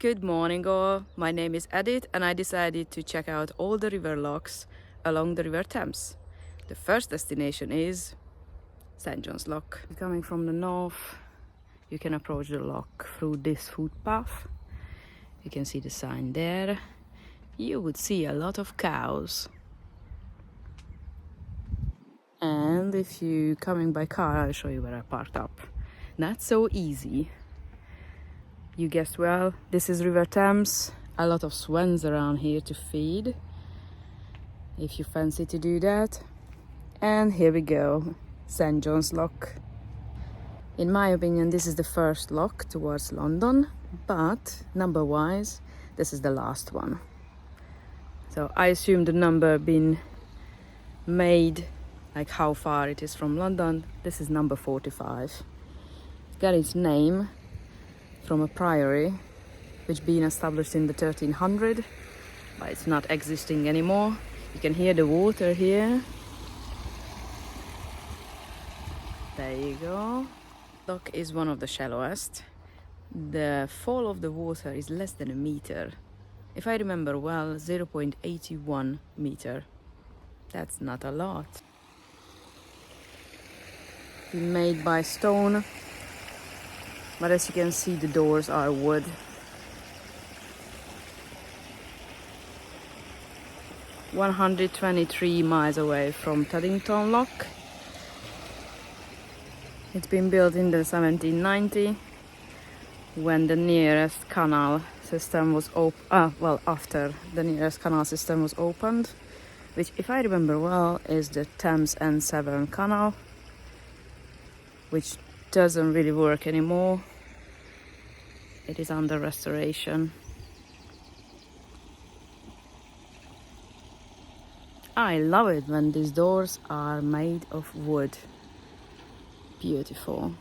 Good morning all, my name is Edith and I decided to check out all the river locks along the River Thames. The first destination is St. John's Lock. Coming from the north, you can approach the lock through this footpath. You can see the sign there. You would see a lot of cows. And if you're coming by car, I'll show you where I parked up. Not so easy. You guessed well, this is River Thames. A lot of swans around here to feed, if you fancy to do that. And here we go, St. John's Lock. In my opinion, this is the first lock towards London, but number-wise, this is the last one. So I assume the number been made, like how far it is from London. This is number 45. It got its name from a priory which been established in the 1300, but it's not existing anymore. You can hear the water here. There you go. Lock is one of the shallowest. The fall of the water is less than a meter. If I remember well, 0.81 meter. That's not a lot. Been made by stone. But as you can see, the doors are wood. "123 miles away from Teddington Lock. It's been built in the 1790 when the nearest canal system was after the nearest canal system was opened, which, if I remember well, is the Thames and Severn Canal, which doesn't really work anymore. It is under restoration. I love it when these doors are made of wood. Beautiful.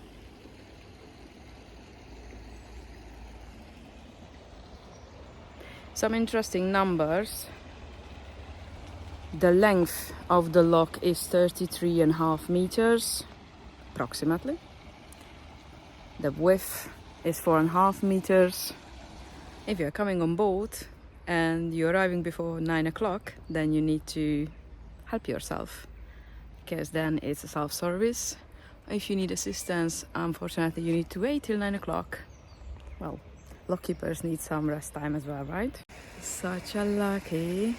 Some interesting numbers. The length of the lock is 33.5 meters, approximately. The width is 4.5 meters. If you're coming on board and you're arriving before 9 o'clock, then you need to help yourself, because then it's a self-service. If you need assistance, unfortunately you need to wait till 9 o'clock. Well, lockkeepers need some rest time as well, right? Such a lucky.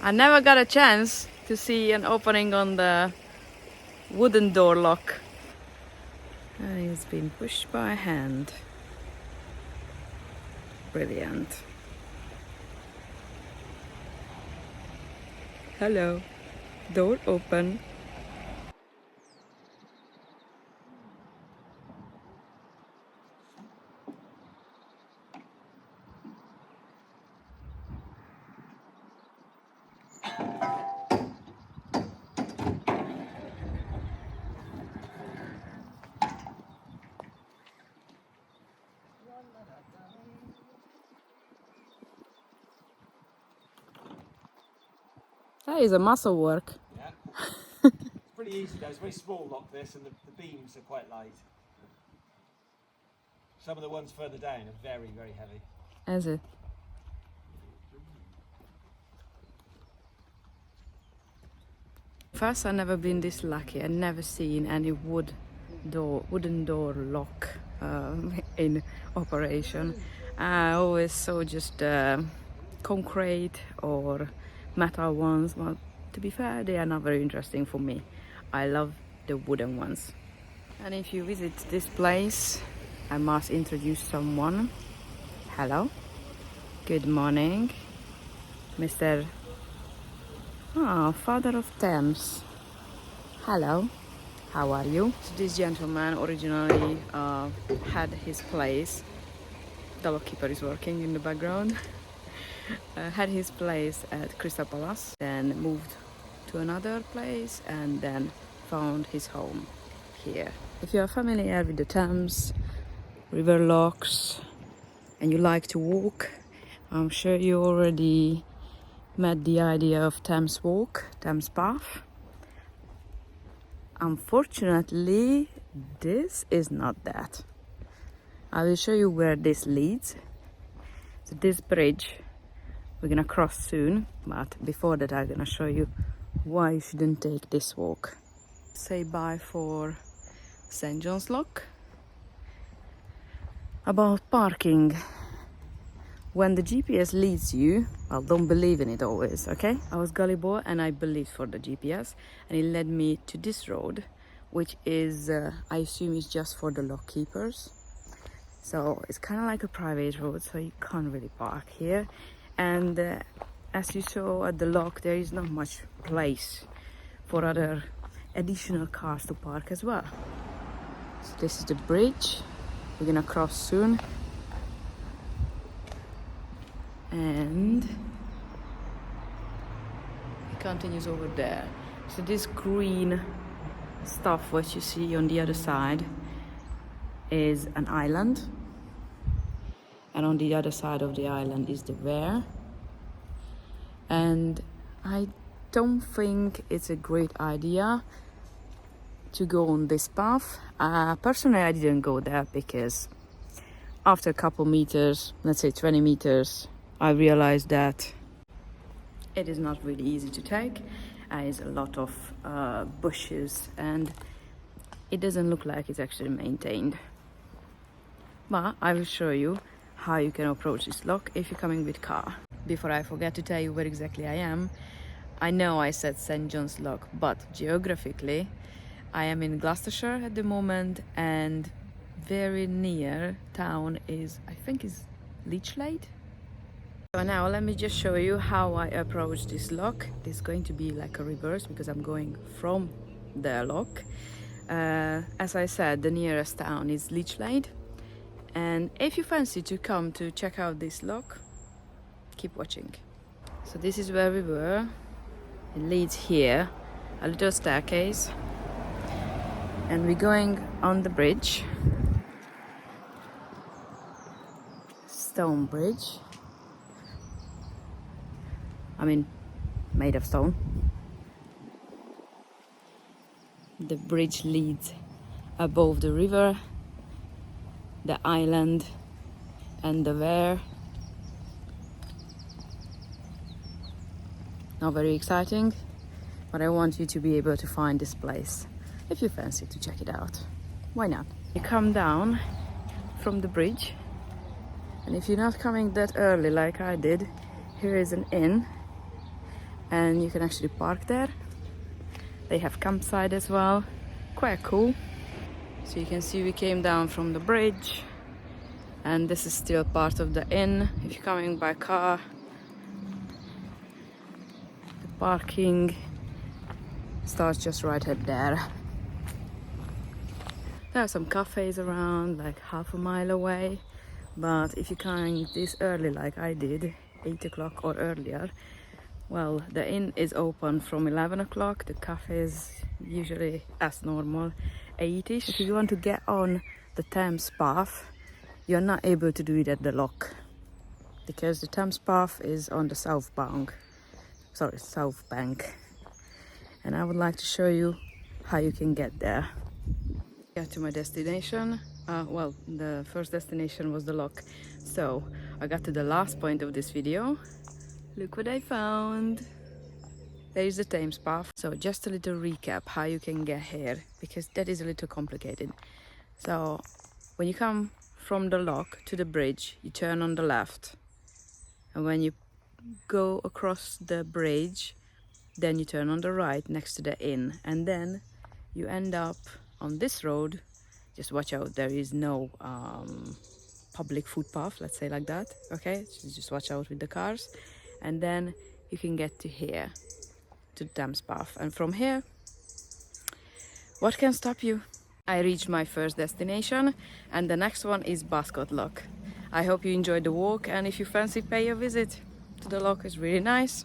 I never got a chance to see an opening on the wooden door lock. It's been pushed by hand. Brilliant. Hello, door open. That is a muscle work. Yeah. It's pretty easy though. It's a very small lock this, and the beams are quite light. Some of the ones further down are very, very heavy. Is it? First, I've never been this lucky. I've never seen any wooden door lock in operation. I always saw just concrete or metal ones. Well, to be fair, they are not very interesting for me. I love the wooden ones. And if you visit this place, I must introduce someone. Hello. Good morning, Mr. Father of Thames. Hello. How are you? So this gentleman originally had his place. The lockkeeper is working in the background. Had his place at Crystal Palace, then moved to another place and then found his home here. If you are familiar with the Thames, river locks, and you like to walk, I'm sure you already met the idea of Thames Walk, Thames Path. Unfortunately, this is not that. I will show you where this leads. So this bridge we're gonna cross soon, but before that I'm gonna show you why you shouldn't take this walk. Say bye for St. John's Lock. About parking. When the GPS leads you, well, don't believe in it always, okay? I was gullible and I believed for the GPS, and it led me to this road, which is, I assume is just for the lock keepers. So it's kind of like a private road, so you can't really park here. And as you saw at the lock, there is not much place for other additional cars to park as well. So this is the bridge. We're gonna cross soon. And it continues over there. So this green stuff what you see on the other side is an island, and on the other side of the island is the Wear. And I don't think it's a great idea to go on this path. Personally, I didn't go there because after a couple meters, let's say 20 meters, I realized that it is not really easy to take. There's a lot of bushes and it doesn't look like it's actually maintained. But I will show you how you can approach this lock if you're coming with car. Before I forget to tell you where exactly I am, I know I said St. John's Lock, but geographically I am in Gloucestershire at the moment, and very near town is, I think is Lechlade. So now let me just show you how I approach this lock. This is going to be like a reverse because I'm going from the lock. As I said, the nearest town is Lechlade. And if you fancy to come to check out this lock, keep watching. So this is where we were. It leads here, a little staircase. And we're going on the bridge. Stone bridge. I mean, made of stone. The bridge leads above the river, the island, and the Wear. Not very exciting, but I want you to be able to find this place if you fancy to check it out. Why not? You come down from the bridge, and if you're not coming that early like I did, here is an inn. And you can actually park there. They have campsite as well, quite cool. So you can see we came down from the bridge, and this is still part of the inn. If you're coming by car, the parking starts just right at there. There are some cafes around, like half a mile away, but if you're coming this early like I did, 8 o'clock or earlier, well, the inn is open from 11 o'clock. The cafe is usually as normal, 8ish. If you want to get on the Thames Path, you're not able to do it at the lock because the Thames Path is on the south bank. And I would like to show you how you can get there. Get to my destination. Well, the first destination was the lock. So I got to the last point of this video. Look what I found. There is the Thames Path. So just a little recap how you can get here, because that is a little complicated. So when you come from the lock to the bridge, you turn on the left, and when you go across the bridge, then you turn on the right next to the inn, and then you end up on this road. Just watch out, there is no public footpath, let's say like that, okay? So just watch out with the cars. And then you can get to here, to the Thames Path. And from here, what can stop you? I reached my first destination, and the next one is Bascot Lock. I hope you enjoyed the walk, and if you fancy, pay a visit to the lock. It's really nice,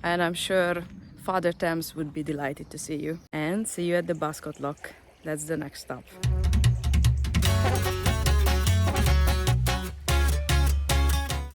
and I'm sure Father Thames would be delighted to see you. And see you at the Bascot Lock. That's the next stop.